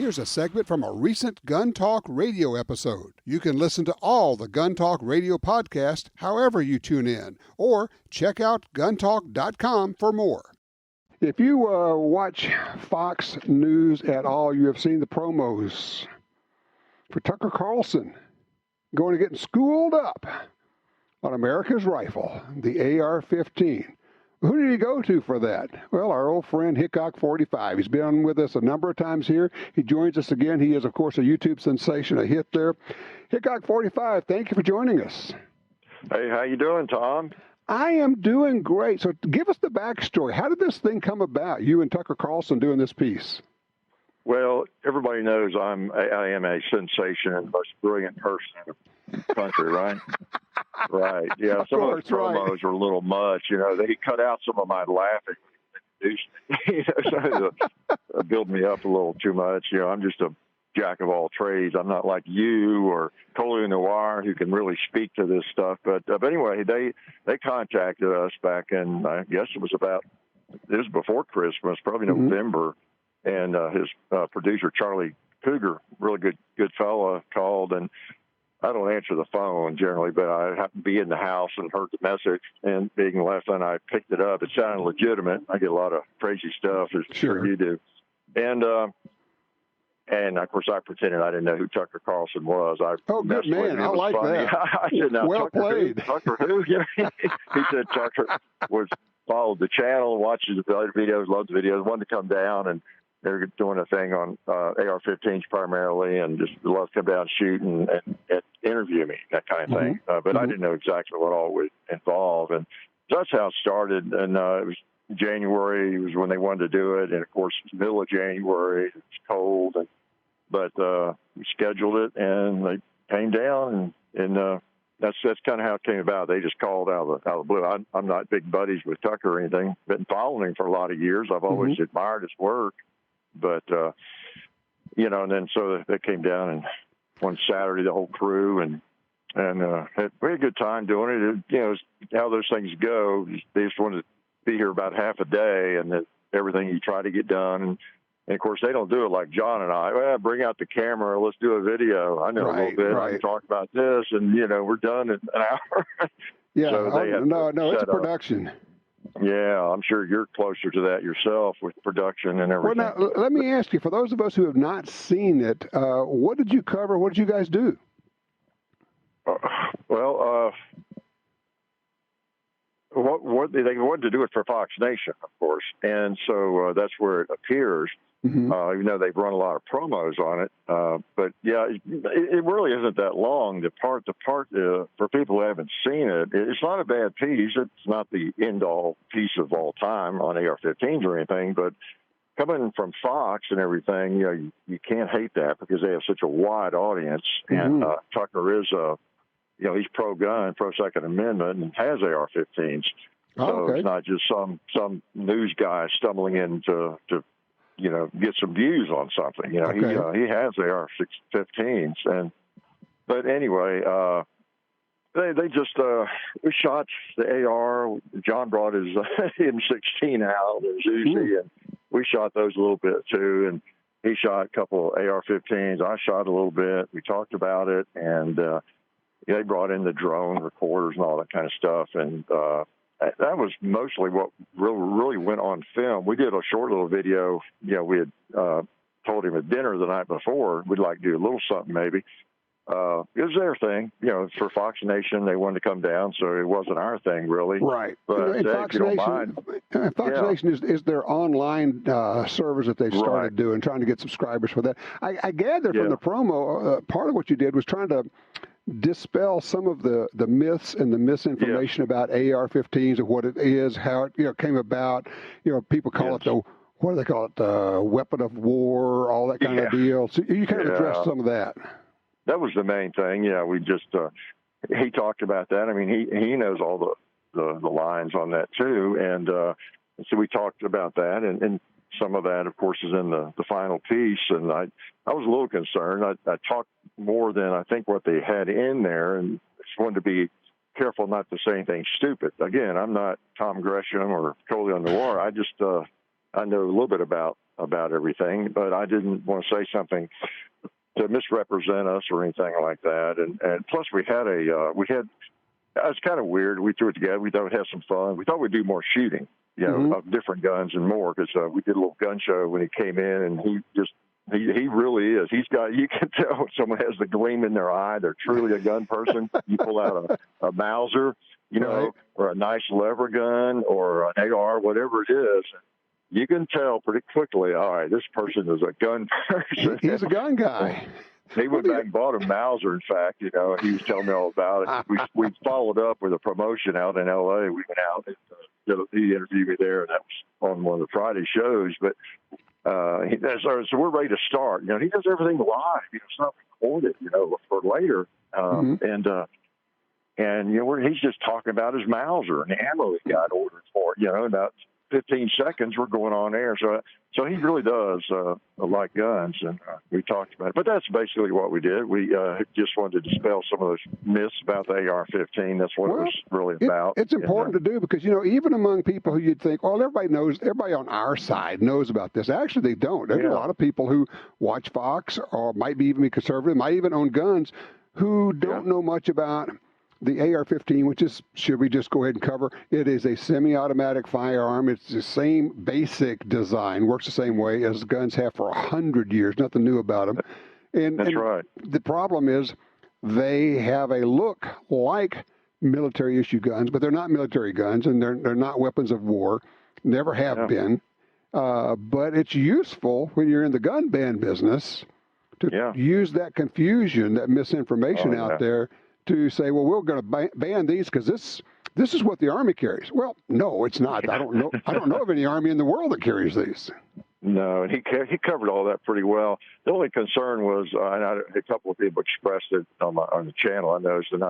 Here's a segment from a recent Gun Talk radio episode. You can listen to all the Gun Talk radio podcasts however you tune in, or check out guntalk.com for more. If you watch Fox News at all, you have seen the promos for Tucker Carlson going and getting schooled up on America's rifle, the AR-15. Who did he go to for that? Well, our old friend Hickok45. He's been on with us a number of times here. He joins us again. He is, of course, a YouTube sensation, a hit there. Hickok45, thank you for joining us. Hey, how you doing, Tom? I am doing great. So give us the backstory. How did this thing come about, you and Tucker Carlson doing this piece? Well, everybody knows I am a sensation and the most brilliant person in the country, right? Right. Yeah, some of those promos are a little much. You know, they cut out some of my laughing. So build me up a little too much. You know, I'm just a jack of all trades. I'm not like you or Coley Noir who can really speak to this stuff. But anyway, they contacted us back in, I guess it was before Christmas, probably November. And his producer, Charlie Cougar, really good fella, called. And I don't answer the phone generally, but I happened to be in the house and heard the message. And being left on, I picked it up. It sounded legitimate. I get a lot of crazy stuff, as sure you do. And of course, I pretended I didn't know who Tucker Carlson was. Good man. I like that. I said, no, well Tucker played. Tucker who? He said Tucker followed the channel, watches the videos, loves the videos, wanted to come down, and they're doing a thing on AR-15s primarily, and just love to come down, shoot, and interview me, that kind of thing. But I didn't know exactly what all would involve, and that's how it started. And it was January was when they wanted to do it, and of course, it was middle of January. It was cold, but we scheduled it, and they came down, and that's kind of how it came about. They just called out of the blue. I'm not big buddies with Tucker or anything. Been following him for a lot of years. I've always admired his work. But, and then so they came down, and one Saturday, the whole crew, and we had a good time doing it. It's how those things go. They just wanted to be here about half a day, and everything you try to get done. And of course, they don't do it like John and I. Well, bring out the camera. Let's do a video. I know a little bit. I can talk about this, and, we're done in an hour. Yeah, so it's a production. Yeah, I'm sure you're closer to that yourself with production and everything. Well, now, let me ask you, for those of us who have not seen it, what did you cover? What did you guys do? What they wanted to do it for Fox Nation, of course, and so that's where it appears. Even though they've run a lot of promos on it, but yeah, it really isn't that long. The part for people who haven't seen it, it's not a bad piece. It's not the end-all piece of all time on AR-15s or anything, but coming from Fox and everything, you can't hate that because they have such a wide audience. And Tucker is he's pro-gun, pro-Second Amendment, and has AR-15s. So it's not just some news guy stumbling in to get some views on something. He has AR-15s, but anyway, they just we shot the AR. John brought his M16 out, his Uzi, and we shot those a little bit too. And he shot a couple of AR-15s. I shot a little bit. We talked about it, and they brought in the drone recorders and all that kind of stuff, and that was mostly what really went on film. We did a short little video. We had told him at dinner the night before we'd like to do a little something maybe. It was their thing. For Fox Nation, they wanted to come down, so it wasn't our thing really. Right. But Fox Nation is their online service that they've started doing, trying to get subscribers for that. I gathered from the promo, part of what you did was trying to dispel some of the myths and the misinformation about AR-15s and what it is, how it came about. People call it what do they call it? Weapon of war, all that kind of deal. So you kind of addressed some of that. That was the main thing. Yeah, we just he talked about that. I mean, he knows all the lines on that too, and so we talked about that, and some of that, of course, is in the final piece. And I was a little concerned. I talked more than I think what they had in there, and just wanted to be careful not to say anything stupid. Again, I'm not Tom Gresham or Coley Noir. I just I know a little bit about everything, but I didn't want to say something to misrepresent us or anything like that. And plus, we had it's kind of weird. We threw it together. We thought we'd have some fun. We thought we'd do more shooting, of different guns and more, because we did a little gun show when he came in, and he really is. You can tell when someone has the gleam in their eye. They're truly a gun person. You pull out a Mauser, right, or a nice lever gun or an AR, whatever it is. You can tell pretty quickly, all right, this person is a gun person. He's a gun guy. He went back and bought a Mauser, in fact. He was telling me all about it. We followed up with a promotion out in L.A. We went out and he interviewed me there, and that was on one of the Friday shows. But so we're ready to start. He does everything live. It's not recorded, for later. He's just talking about his Mauser and the ammo he got ordered for it. About 15 seconds, we're going on air. So he really does like guns, and we talked about it. But that's basically what we did. We just wanted to dispel some of those myths about the AR-15. That's what it was really about. It's important to do because, even among people who you'd think, well, everybody on our side knows about this. Actually, they don't. There's a lot of people who watch Fox or might even be conservative, might even own guns, who don't know much about the AR-15, which is, should we just go ahead and cover? It is a semi-automatic firearm. It's the same basic design, works the same way as guns have for 100 years. Nothing new about them. That's right. The problem is they have a look like military-issue guns, but they're not military guns, and they're not weapons of war. Never have been. But it's useful when you're in the gun ban business to use that confusion, that misinformation out there, to say, well, we're going to ban these because this is what the Army carries. Well, no, it's not. I don't know of any Army in the world that carries these. No, and he covered all that pretty well. The only concern was, and a couple of people expressed it on the channel, I noticed, and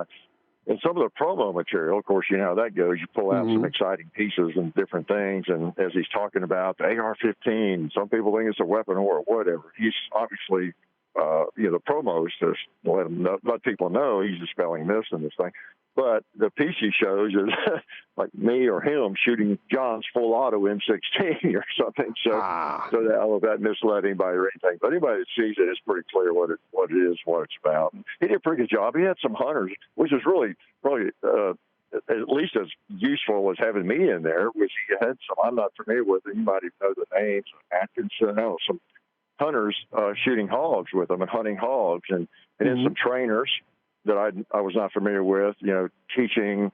some of the promo material, of course, you know how that goes. You pull out some exciting pieces and different things, and as he's talking about the AR-15, some people think it's a weapon or whatever. He's obviously the promos to let people know he's dispelling myths in this thing. But the piece he shows is like me or him shooting John's full auto M16 or something. So that misled anybody or anything. But anybody that sees it, it's pretty clear what it is, what it's about. And he did a pretty good job. He had some hunters, which is really probably at least as useful as having me in there, which he had some I'm not familiar with. Anybody know the names? Atkinson, some hunters shooting hogs with them and hunting hogs, and then some trainers that I was not familiar with, teaching,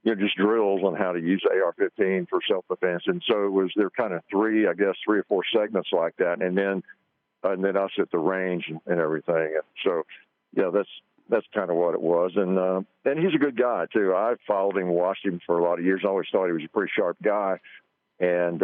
just drills on how to use AR-15 for self-defense. And so there were kind of three or four segments like that. And then us at the range and everything. And so, that's kind of what it was. And he's a good guy too. I followed him, watched him for a lot of years. I always thought he was a pretty sharp guy. And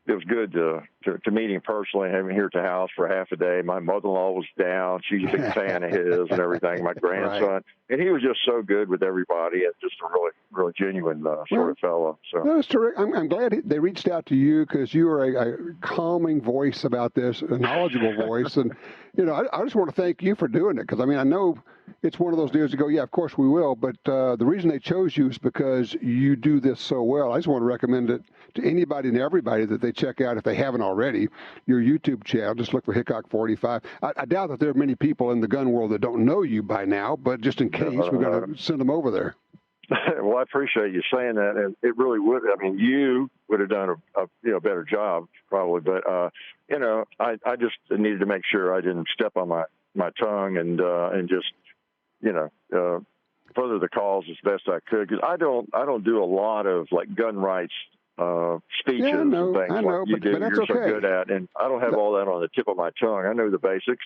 it was good to meet him personally and have him here at the house for half a day. My mother-in-law was down. She's a big fan of his and everything, my grandson. Right. And he was just so good with everybody and just a really, really genuine sort of fellow. So that's terrific. I'm glad they reached out to you because you are a calming voice about this, a knowledgeable voice. And, I just want to thank you for doing it because, I know it's one of those deals to go, yeah, of course we will. But the reason they chose you is because you do this so well. I just want to recommend it to anybody and everybody that they check out, if they haven't already, your YouTube channel. Just look for Hickok45. I doubt that there are many people in the gun world that don't know you by now, but just in case, we're going to send them over there. Well, I appreciate you saying that, and it really would. You would have done a better job probably, but I just needed to make sure I didn't step on my tongue and just further the cause as best I could, because I don't do a lot of like gun rights speeches and things like you do. You're so good at, and I don't have all that on the tip of my tongue. I know the basics.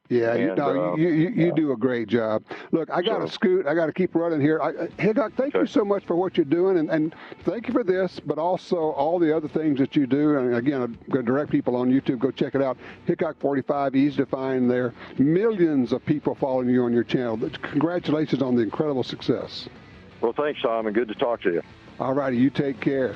Yeah, you do a great job. Look, I got to scoot. I got to keep running here. Hickok, thank you so much for what you're doing, and thank you for this, but also all the other things that you do. And again, I'm going to direct people on YouTube. Go check it out. Hickok45, easy to find there. Millions of people following you on your channel. Congratulations on the incredible success. Well, thanks, Tom, and good to talk to you. All righty, you take care.